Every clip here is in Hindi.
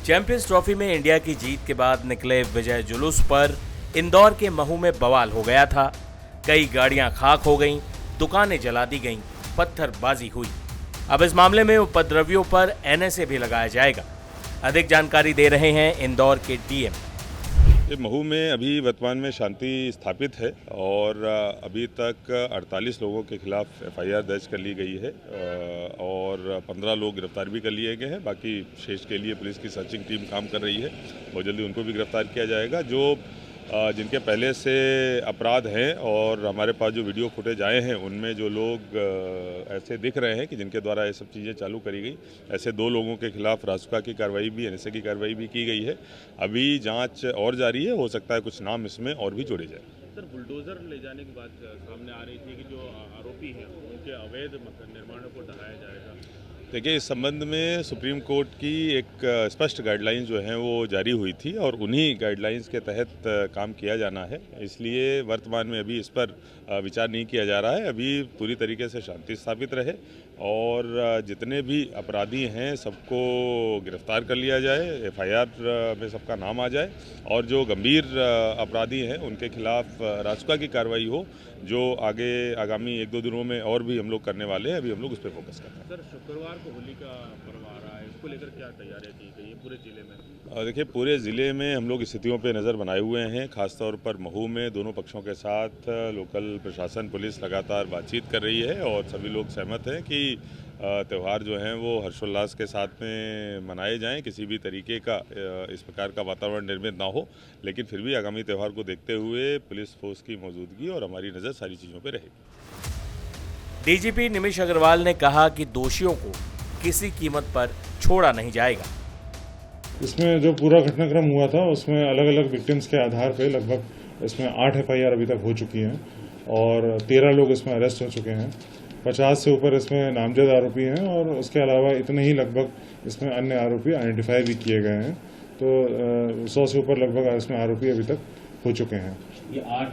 चैंपियंस ट्रॉफी में इंडिया की जीत के बाद निकले विजय जुलूस पर इंदौर के महू में बवाल हो गया था। कई गाड़ियां खाक हो गईं, दुकानें जला दी गईं, पत्थरबाजी हुई। अब इस मामले में उपद्रवियों पर एनएसए भी लगाया जाएगा। अधिक जानकारी दे रहे हैं इंदौर के डीएम। महू में अभी वर्तमान में शांति स्थापित है और अभी तक 48 लोगों के खिलाफ एफआईआर दर्ज कर ली गई है और 15 लोग गिरफ्तार भी कर लिए गए हैं। बाकी शेष के लिए पुलिस की सर्चिंग टीम काम कर रही है। बहुत जल्दी उनको भी गिरफ्तार किया जाएगा। जो जिनके पहले से अपराध हैं और हमारे पास जो वीडियो फुटेज आए हैं उनमें जो लोग ऐसे दिख रहे हैं कि जिनके द्वारा ये सब चीज़ें चालू करी गई, ऐसे 2 लोगों के खिलाफ रासुका की कार्रवाई भी, एनएसए की कार्रवाई भी की गई है। अभी जांच और जारी है, हो सकता है कुछ नाम इसमें और भी जोड़े जाए। सर, बुलडोजर ले जाने की बात सामने आ रही थी कि जो आरोपी हैं उनके अवैध निर्माणों को ढहाया जाएगा। देखिए, इस संबंध में सुप्रीम कोर्ट की एक स्पष्ट गाइडलाइंस जो हैं वो जारी हुई थी और उन्हीं गाइडलाइंस के तहत काम किया जाना है। इसलिए वर्तमान में अभी इस पर विचार नहीं किया जा रहा है। अभी पूरी तरीके से शांति स्थापित रहे और जितने भी अपराधी हैं सबको गिरफ्तार कर लिया जाए, एफआईआर में सबका नाम आ जाए और जो गंभीर अपराधी हैं उनके खिलाफ रासुका की कार्रवाई हो, जो आगे आगामी 1-2 दिनों में और भी हम लोग करने वाले हैं। अभी हम लोग उस पर फोकस कर रहे हैं। सर, शुक्रवार को होली का पर्व आ रहा है, इसको लेकर क्या तैयारियां की गई है पूरे जिले में? देखिए, पूरे ज़िले में हम लोग स्थितियों पे नज़र बनाए हुए हैं। खासतौर पर महू में दोनों पक्षों के साथ लोकल प्रशासन, पुलिस लगातार बातचीत कर रही है और सभी लोग सहमत हैं कि त्यौहार जो हैं वो हर्षोल्लास के साथ में मनाए जाएं। किसी भी तरीके का इस प्रकार का वातावरण निर्मित ना हो, लेकिन फिर भी आगामी त्यौहार को देखते हुए पुलिस फोर्स की मौजूदगी और हमारी नज़र सारी चीज़ों पर रहेगी। डीजीपी निमिष अग्रवाल ने कहा कि दोषियों को किसी कीमत पर छोड़ा नहीं जाएगा। इसमें जो पूरा घटनाक्रम हुआ था उसमें अलग अलग विक्टिम्स के आधार पे लगभग इसमें 8 एफआईआर अभी तक हो चुकी हैं और 13 लोग इसमें अरेस्ट हो चुके हैं। 50 से ऊपर इसमें नामजद आरोपी हैं और उसके अलावा इतने ही लगभग इसमें अन्य आरोपी आइडेंटिफाई भी किए गए हैं। तो 100 से ऊपर लगभग इसमें आरोपी अभी तक हो चुके हैं। ये 8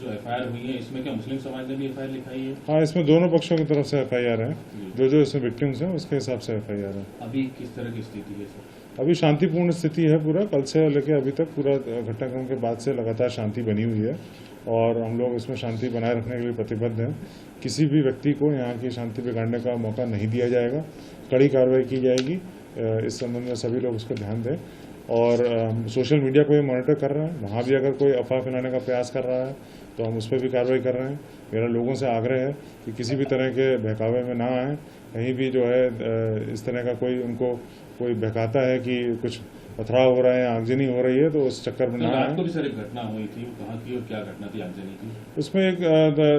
जो एफआईआर हुई है, इसमें क्या मुस्लिम समाज ने भी एफआईआर लिखाई है? हाँ, इसमें दोनों पक्षों की तरफ से एफआईआर है। जो इसमें विक्टिम्स हैं उसके हिसाब से एफआईआर है। अभी किस तरह की स्थिति है सर? अभी शांतिपूर्ण स्थिति है। पूरा कल से लेकर अभी तक पूरा घटनाक्रम के बाद से लगातार शांति बनी हुई है और हम लोग इसमें शांति बनाए रखने के लिए प्रतिबद्ध हैं। किसी भी व्यक्ति को यहाँ की शांति बिगाड़ने का मौका नहीं दिया जाएगा। कड़ी कार्रवाई की जाएगी। इस संबंध में सभी लोग उसको ध्यान दें और सोशल मीडिया को भी मॉनिटर कर रहे हैं। वहाँ भी अगर कोई अफवाह फैलाने का प्रयास कर रहा है तो हम उस पर भी कार्रवाई कर रहे हैं। मेरा लोगों से आग्रह है कि किसी भी तरह के बहकावे में ना आए। कहीं भी जो है इस तरह का उनको कोई बहकाता है कि कुछ पथराव हो रहा है, आगजनी हो रही है, तो उस चक्कर में ना आए। रात को भी सर एक घटना हुई थी, कहाँ की और क्या घटना थी, आगजनी की? उसमें एक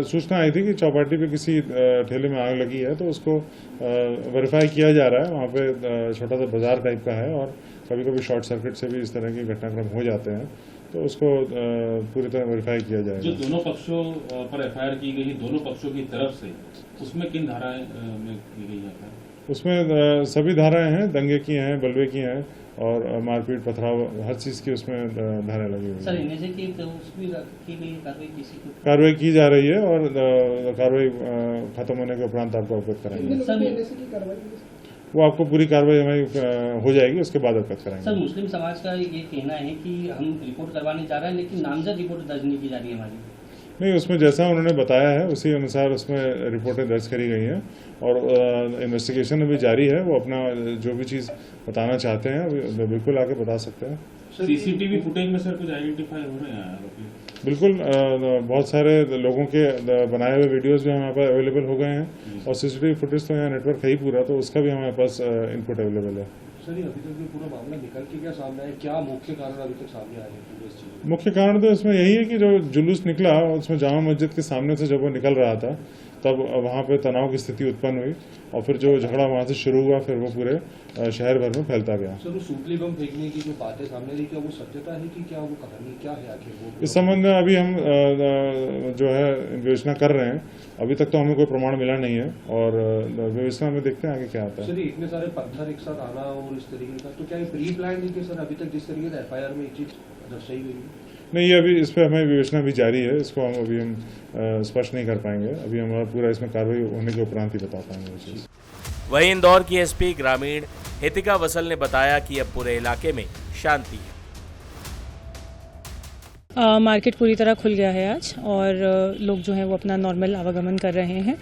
सूचना आई थी कि चौपाटी पे किसी ठेले में आग लगी है, तो उसको वेरीफाई किया जा रहा है। वहाँ पे छोटा सा बाजार टाइप का है और कभी कभी शॉर्ट सर्किट से भी इस तरह के घटनाक्रम हो जाते हैं, तो उसको पूरी तरह वेरीफाई किया जाएगा। जो दोनों पक्षों पर एफआईआर की गई, दोनों पक्षों की तरफ से, उसमें किन धाराएं में की गई है? उसमें सभी धाराएं हैं, दंगे की हैं, बलवे की हैं और मारपीट, पथराव, हर चीज़ की उसमें धाराएं लगी हुई हैं। सर, एनएसए की की गई कार्रवाई की जा रही है और कार्रवाई खत्म होने के उपरांत आपको अवगत कराएंगे। वो आपको पूरी कार्रवाई हमारी हो जाएगी, उसके बाद अवगत कराएंगे। सर, मुस्लिम समाज का ये कहना है कि हम रिपोर्ट करवाने जा रहे हैं, लेकिन नामजद रिपोर्ट दर्ज नहीं की जा रही है हमारी। नहीं, उसमें जैसा उन्होंने बताया है उसी अनुसार उसमें रिपोर्टें दर्ज करी गई हैं और इन्वेस्टिगेशन अभी जारी है। वो अपना जो भी चीज़ बताना चाहते हैं बिल्कुल आके बता सकते हैं। सीसीटीवी फुटेज में सर कुछ आइडेंटिफाई हो रहे हैं आरोपी? बिल्कुल, बहुत सारे लोगों के बनाए हुए वीडियोस भी हमारे पास अवेलेबल हो गए हैं और सीसीटीवी फुटेज तो यहाँ नेटवर्क है ही पूरा, तो उसका भी हमारे पास इनपुट अवेलेबल है। सर, ये अभी तक ये पूरा मामला निकल के क्या सामने आया? क्या मुख्य कारण अभी तक सामने आए हैं इस चीज? मुख्य कारण तो इसमें यही है कि जो जुलूस निकला उसमें जामा मस्जिद के सामने से जब वो निकल रहा था तब वहाँ पे तनाव की स्थिति उत्पन्न हुई और फिर जो झगड़ा वहाँ से शुरू हुआ फिर वो पूरे शहर भर में फैलता गया। सर, वो सूतली बम फेंकने की जो बातें सामने रही, क्या वो सत्यता है कि क्या वो कहानी क्या है आखिर वो? इस संबंध में अभी हम जो है विवेचना कर रहे हैं। अभी तक तो हमें कोई प्रमाण मिला नहीं है और विवेचना में देखते हैं आगे क्या आता है। सर, इतने सारे पत्थर एक साथ आना और इस तरीके का, तो क्या ये प्री प्लान है कि सर अभी तक जिस तरीके से एफआईआर में एक चीज दर्शाई गई है? नहीं, ये अभी इस पर हमें विवेचना भी जारी है। इसको हम स्पष्ट नहीं कर पाएंगे। अभी हमारा पूरा इसमें कार्रवाई होने के उपरांत ही बता पाएंगे वो चीज़। वहीं इंदौर की एसपी ग्रामीण हितिका वसल ने बताया कि अब पूरे इलाके में शांति है। मार्केट पूरी तरह खुल गया है आज और लोग जो हैं वो अपना नॉर्मल आवागमन कर रहे हैं।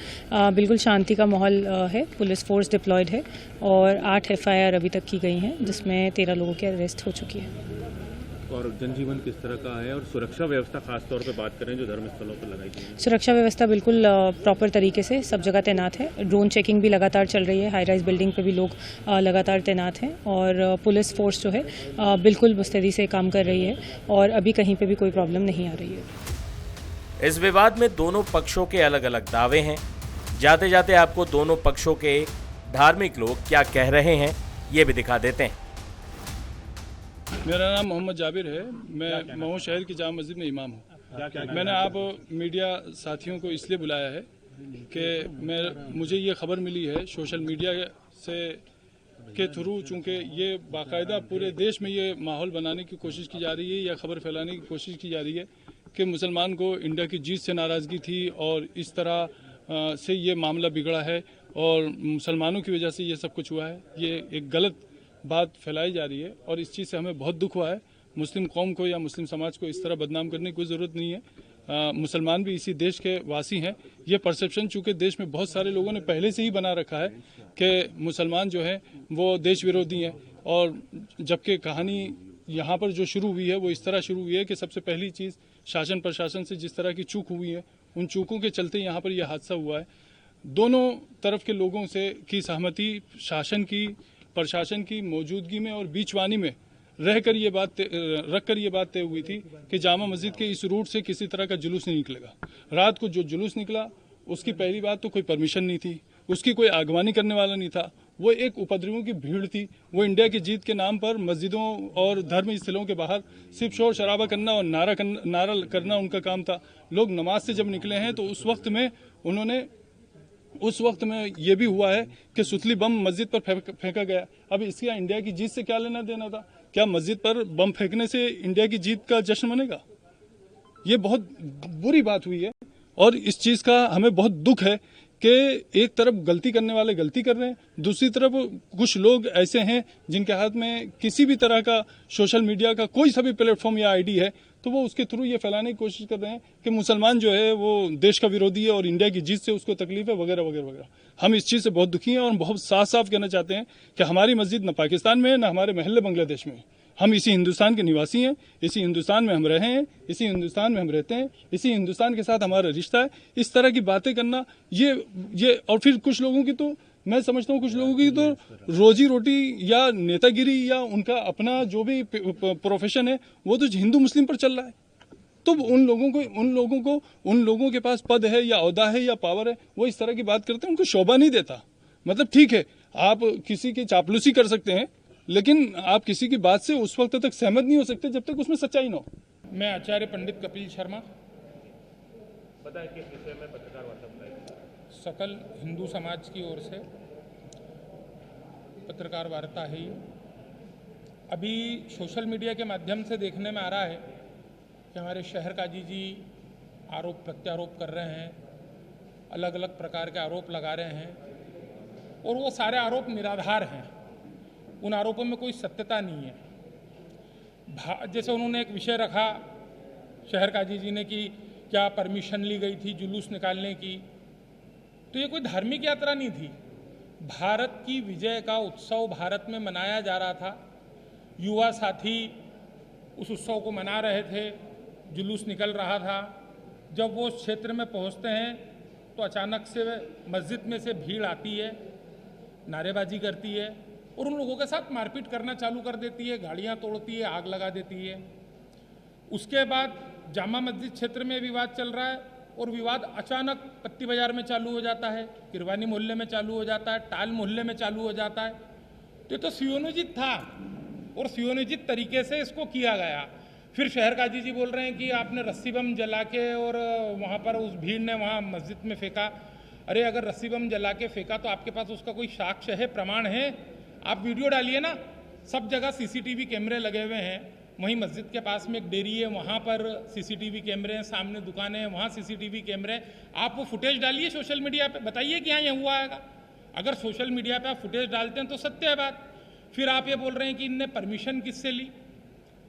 बिल्कुल शांति का माहौल है। पुलिस फोर्स डिप्लॉयड है और 8 FIR अभी तक की गई हैं, जिसमें 13 लोगों की अरेस्ट हो चुकी है। और जनजीवन किस तरह का है और सुरक्षा व्यवस्था खास तौर पे बात करें जो धर्मस्थलों पर लगाई गई है? सुरक्षा व्यवस्था बिल्कुल प्रॉपर तरीके से सब जगह तैनात है। ड्रोन चेकिंग भी लगातार चल रही है। हाई राइज बिल्डिंग पे भी लोग लगातार तैनात हैं और पुलिस फोर्स जो है बिल्कुल मुस्तैदी से काम कर रही है और अभी कहीं पे भी कोई प्रॉब्लम नहीं आ रही है। इस विवाद में दोनों पक्षों के अलग अलग दावे हैं। जाते जाते आपको दोनों पक्षों के धार्मिक लोग क्या कह रहे हैं ये भी दिखा देते हैं। मेरा नाम मोहम्मद जाबिर है। मैं महू शहर की जामा मस्जिद में इमाम हूँ। मैंने आप मीडिया साथियों को इसलिए बुलाया है कि मुझे ये खबर मिली है सोशल मीडिया से के थ्रू, चूँकि ये बाकायदा पूरे देश में ये माहौल बनाने की कोशिश की जा रही है या खबर फैलाने की कोशिश की जा रही है कि मुसलमान को इंडिया की जीत से नाराज़गी थी और इस तरह से ये मामला बिगड़ा है और मुसलमानों की वजह से ये सब कुछ हुआ है। ये एक गलत बात फैलाई जा रही है और इस चीज़ से हमें बहुत दुख हुआ है। मुस्लिम कौम को या मुस्लिम समाज को इस तरह बदनाम करने की कोई ज़रूरत नहीं है। मुसलमान भी इसी देश के वासी हैं। ये परसेप्शन चूँकि देश में बहुत सारे लोगों ने पहले से ही बना रखा है कि मुसलमान जो है वो देश विरोधी हैं, और जबकि कहानी यहाँ पर जो शुरू हुई है वो इस तरह शुरू हुई है कि सबसे पहली चीज़ शासन प्रशासन से जिस तरह की चूक हुई है, उन चूकों के चलते यहाँ पर यह हादसा हुआ है। दोनों तरफ के लोगों से की सहमति, शासन की प्रशासन की मौजूदगी में और बीचवानी में रहकर ये बात रखकर ये बात तय हुई थी कि जामा मस्जिद के इस रूट से किसी तरह का जुलूस नहीं निकलेगा। रात को जो जुलूस निकला उसकी पहली बात तो कोई परमिशन नहीं थी, उसकी कोई आगवानी करने वाला नहीं था। वो एक उपद्रवियों की भीड़ थी। वो इंडिया की जीत के नाम पर मस्जिदों और धर्म स्थलों के बाहर सिर्फ शोर शराबा करना और नारा करना उनका काम था। लोग नमाज से जब निकले हैं तो उस वक्त में ये भी हुआ है कि सुतली बम मस्जिद पर फेंका गया। अब इसका इंडिया की जीत से क्या लेना देना था? क्या मस्जिद पर बम फेंकने से इंडिया की जीत का जश्न मनेगा? ये बहुत बुरी बात हुई है और इस चीज़ का हमें बहुत दुख है कि एक तरफ गलती करने वाले गलती कर रहे हैं, दूसरी तरफ कुछ लोग ऐसे हैं जिनके हाथ में किसी भी तरह का सोशल मीडिया का कोई सा भी प्लेटफॉर्म या आईडी है तो वो उसके थ्रू ये फैलाने की कोशिश कर रहे हैं कि मुसलमान जो है वो देश का विरोधी है और इंडिया की जीत से उसको तकलीफ है वगैरह वगैरह वगैरह। हम इस चीज़ से बहुत दुखी हैं और बहुत साफ साफ कहना चाहते हैं कि हमारी मस्जिद न पाकिस्तान में है न हमारे महल्ले बांग्लादेश में है। हम इसी हिंदुस्तान के निवासी हैं, इसी हिंदुस्तान में हम रहे हैं, इसी हिंदुस्तान में हम रहते हैं, इसी हिंदुस्तान के साथ हमारा रिश्ता है। इस तरह की बातें करना ये और फिर कुछ लोगों की तो मैं समझता हूँ कुछ लोगों की तो रोजी रोटी या नेतागिरी या उनका अपना जो भी प्रोफेशन है वो तो हिंदू मुस्लिम पर चल रहा है। तो उन लोगों के पास पद है या ओहदा है या पावर है, वो इस तरह की बात करते हैं, उनको शोभा नहीं देता। मतलब ठीक है आप किसी की चापलूसी कर सकते हैं लेकिन आप किसी की बात से उस वक्त तक सहमत नहीं हो सकते जब तक उसमें सच्चाई ना हो। मैं आचार्य पंडित कपिल शर्मा, बताएं किस विषय में पत्रकार वार्ता बुलाई? सकल हिंदू समाज की ओर से पत्रकार वार्ता है। अभी सोशल मीडिया के माध्यम से देखने में आ रहा है कि हमारे शहर काजी जी आरोप प्रत्यारोप कर रहे हैं, अलग अलग प्रकार के आरोप लगा रहे हैं और वो सारे आरोप निराधार हैं। उन आरोपों में कोई सत्यता नहीं है। जैसे उन्होंने एक विषय रखा शहर काजी जी ने कि क्या परमिशन ली गई थी जुलूस निकालने की, तो ये कोई धार्मिक यात्रा नहीं थी। भारत की विजय का उत्सव भारत में मनाया जा रहा था। युवा साथी उस उत्सव को मना रहे थे, जुलूस निकल रहा था। जब वो उस क्षेत्र में पहुंचते हैं तो अचानक से मस्जिद में से भीड़ आती है, नारेबाजी करती है और उन लोगों के साथ मारपीट करना चालू कर देती है, गाड़ियां तोड़ती है, आग लगा देती है। उसके बाद जामा मस्जिद क्षेत्र में विवाद चल रहा है और विवाद अचानक पत्ती बाजार में चालू हो जाता है, किरवानी मोहल्ले में चालू हो जाता है, टाल मोहल्ले में चालू हो जाता है। तो ये तो सुयोजित था और सुयोजित तरीके से इसको किया गया। फिर शहर काजी जी बोल रहे हैं कि आपने रस्सी बम जला के और वहाँ पर उस भीड़ ने वहाँ मस्जिद में फेंका। अरे अगर रस्सी बम जला के फेंका तो आपके पास उसका कोई साक्ष्य है, प्रमाण है? आप वीडियो डालिए ना। सब जगह सीसीटीवी कैमरे लगे हुए हैं। वहीं मस्जिद के पास में एक डेयरी है, वहाँ पर सीसीटीवी कैमरे हैं, सामने दुकानें हैं, वहाँ सीसीटीवी कैमरे हैं। आप वो फुटेज डालिए सोशल मीडिया पे, बताइए कि हाँ ये हुआ है। अगर सोशल मीडिया पे आप फुटेज डालते हैं तो सत्य है बात। फिर आप ये बोल रहे हैं कि इनने परमिशन किससे ली।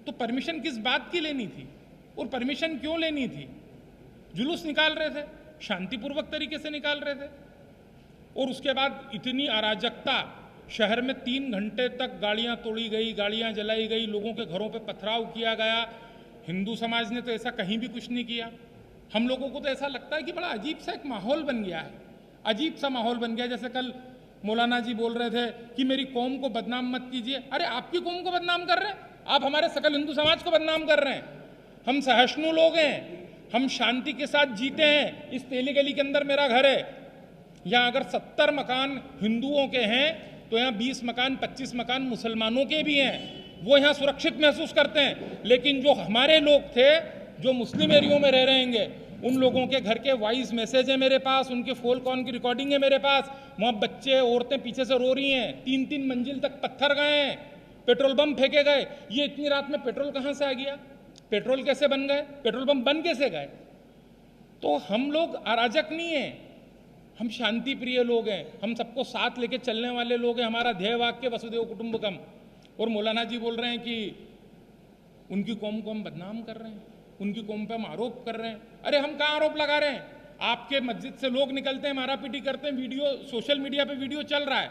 तो परमिशन किस बात की लेनी थी और परमिशन क्यों लेनी थी? जुलूस निकाल रहे थे, शांतिपूर्वक तरीके से निकाल रहे थे, और उसके बाद इतनी अराजकता, शहर में 3 घंटे तक गाड़ियां तोड़ी गई, गाड़ियां जलाई गई, लोगों के घरों पे पथराव किया गया। हिंदू समाज ने तो ऐसा कहीं भी कुछ नहीं किया। हम लोगों को तो ऐसा लगता है कि बड़ा अजीब सा एक माहौल बन गया है, अजीब सा माहौल बन गया। जैसे कल मौलाना जी बोल रहे थे कि मेरी कौम को बदनाम मत कीजिए। अरे आपकी कौम को बदनाम कर रहे हैं आप, हमारे सकल हिंदू समाज को बदनाम कर रहे हैं। हम सहिष्णु लोग हैं, हम शांति के साथ जीते हैं। इस तेली गली के अंदर मेरा घर है, यहाँ अगर 70 मकान हिंदुओं के हैं तो यहाँ 20 मकान 25 मकान मुसलमानों के भी हैं। वो यहाँ सुरक्षित महसूस करते हैं। लेकिन जो हमारे लोग थे जो मुस्लिम एरियो में रह रहेंगे, उन लोगों के घर के वॉइस मैसेज है मेरे पास, उनके फोन कॉल की रिकॉर्डिंग है मेरे पास। वहाँ बच्चे औरतें पीछे से रो रही हैं, 3-3 मंजिल तक पत्थर गए हैं, पेट्रोल बम फेंके गए। ये इतनी रात में पेट्रोल कहाँ से आ गया? पेट्रोल कैसे बन गए? पेट्रोल बम बन कैसे गए? तो हम लोग अराजक नहीं हैं, हम शांति प्रिय लोग हैं, हम सबको साथ लेके चलने वाले लोग हैं। हमारा ध्येय वाक्य वसुदेव कुटुंबकम। और मौलाना जी बोल रहे हैं कि उनकी कौम को हम बदनाम कर रहे हैं, उनकी कौम पे हम आरोप कर रहे हैं। अरे हम कहाँ आरोप लगा रहे हैं? आपके मस्जिद से लोग निकलते हैं, मारापीटी करते हैं, वीडियो सोशल मीडिया पे वीडियो चल रहा है।